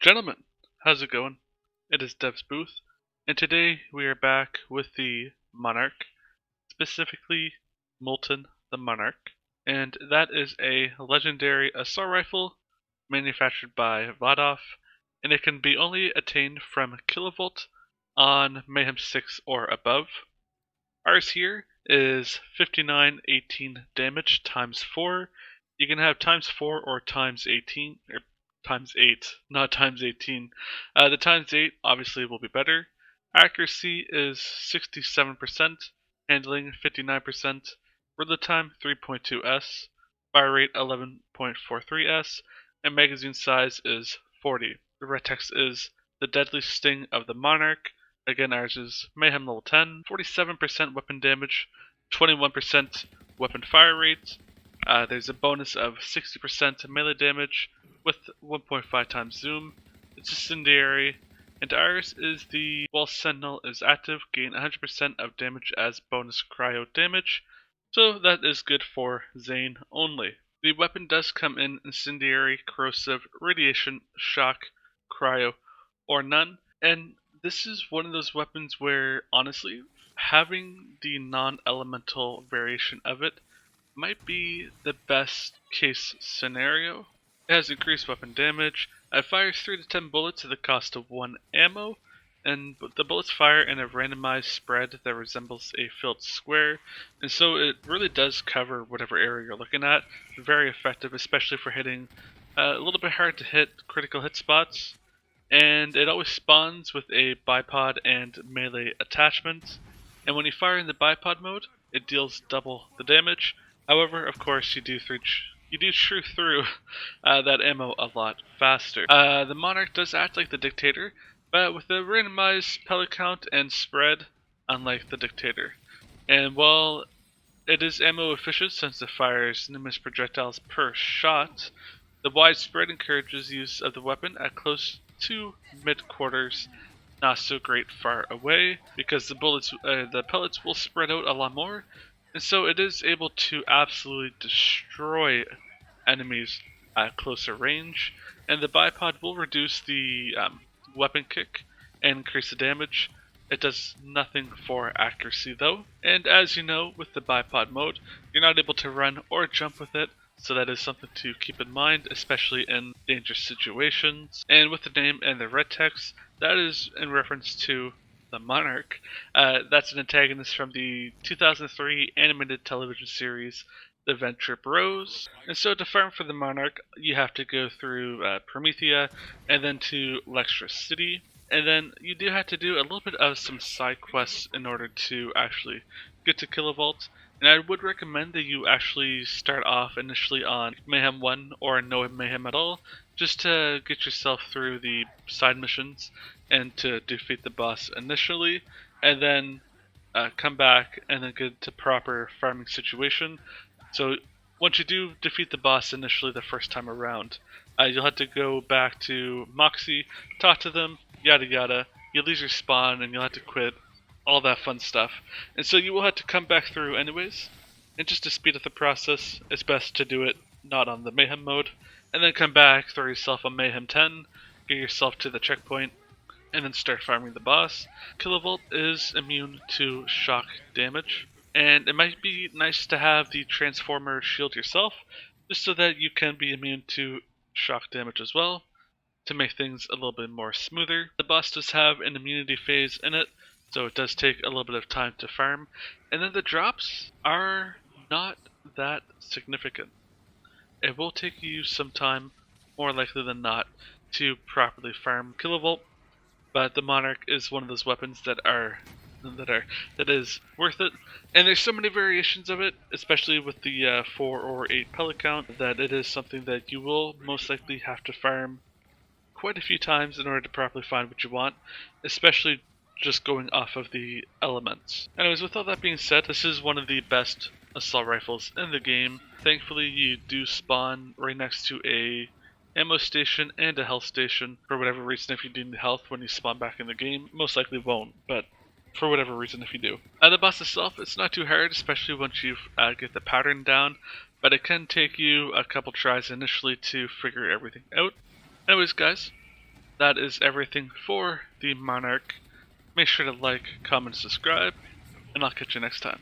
Gentlemen, how's it going? It is DevsBooth, and today we are back with the Monarch, specifically Molten the Monarch, and that is a legendary assault rifle manufactured by Vadov, and it can be only attained from Killavolt on Mayhem 6 or above. Ours here is 5918 damage times 4. You can have times 4 or times 18, or times 8, not times 18. The times 8 obviously will be better. Accuracy is 67%, handling 59%, reload time 3.2s, fire rate 11.43s, and magazine size is 40. The red text is the deadly sting of the Monarch. Again, ours is Mayhem level 10, 47% weapon damage, 21% weapon fire rate. There's a bonus of 60% melee damage with 1.5 times zoom. It's incendiary, and ours is while Sentinel is active, gain 100% of damage as bonus cryo damage, so that is good for Zane only. The weapon does come in incendiary, corrosive, radiation, shock, cryo, or none, and this is one of those weapons where, honestly, having the non-elemental variation of it might be the best case scenario. It has increased weapon damage. It fires 3 to 10 bullets at the cost of 1 ammo, and the bullets fire in a randomized spread that resembles a filled square, and so it really does cover whatever area you're looking at. Very effective, especially for hitting a little bit hard to hit critical hit spots. And it always spawns with a bipod and melee attachment, and when you fire in the bipod mode, it deals double the damage. However, of course, you do shrew through that ammo a lot faster. The Monarch does act like the Dictator, but with a randomized pellet count and spread, unlike the Dictator. And while it is ammo efficient since it fires numerous projectiles per shot, the wide spread encourages use of the weapon at close to mid-quarters, not so great far away, because the pellets will spread out a lot more, and so it is able to absolutely destroy enemies at closer range. And the bipod will reduce the weapon kick and increase the damage. It does nothing for accuracy though, and as you know, with the bipod mode, you're not able to run or jump with it, so that is something to keep in mind, especially in dangerous situations. And with the name and the red text, that is in reference to the Monarch. That's an antagonist from the 2003 animated television series The Venture Bros. And so to farm for the Monarch, you have to go through Promethea and then to Lextra City. And then you do have to do a little bit of some side quests in order to actually get to Killavolt. And I would recommend that you actually start off initially on Mayhem 1 or no Mayhem at all, just to get yourself through the side missions and to defeat the boss initially, and then come back and then get to proper farming situation. So once you do defeat the boss initially the first time around, you'll have to go back to Moxie, talk to them, yada yada. You lose your spawn and you'll have to quit, all that fun stuff. And so you will have to come back through anyways, and just to speed up the process, it's best to do it not on the Mayhem mode, and then come back, throw yourself on Mayhem 10, get yourself to the checkpoint, and then start farming the boss. Killavolt is immune to shock damage, and it might be nice to have the Transformer shield yourself, just so that you can be immune to shock damage as well, to make things a little bit more smoother. The boss does have an immunity phase in it, so it does take a little bit of time to farm, and then the drops are not that significant. It will take you some time, more likely than not, to properly farm Killavolt, but the Monarch is one of those weapons that is worth it. And there's so many variations of it, especially with the 4 or 8 pellet count, that it is something that you will most likely have to farm quite a few times in order to properly find what you want, especially just going off of the elements. Anyways, with all that being said, this is one of the best assault rifles in the game. Thankfully, you do spawn right next to a ammo station and a health station. For whatever reason, if you do need health when you spawn back in the game, most likely won't, but for whatever reason if you do. The boss itself, it's not too hard, especially once you get the pattern down, but it can take you a couple tries initially to figure everything out. Anyways guys, that is everything for the Monarch. Make sure to like, comment, subscribe, and I'll catch you next time.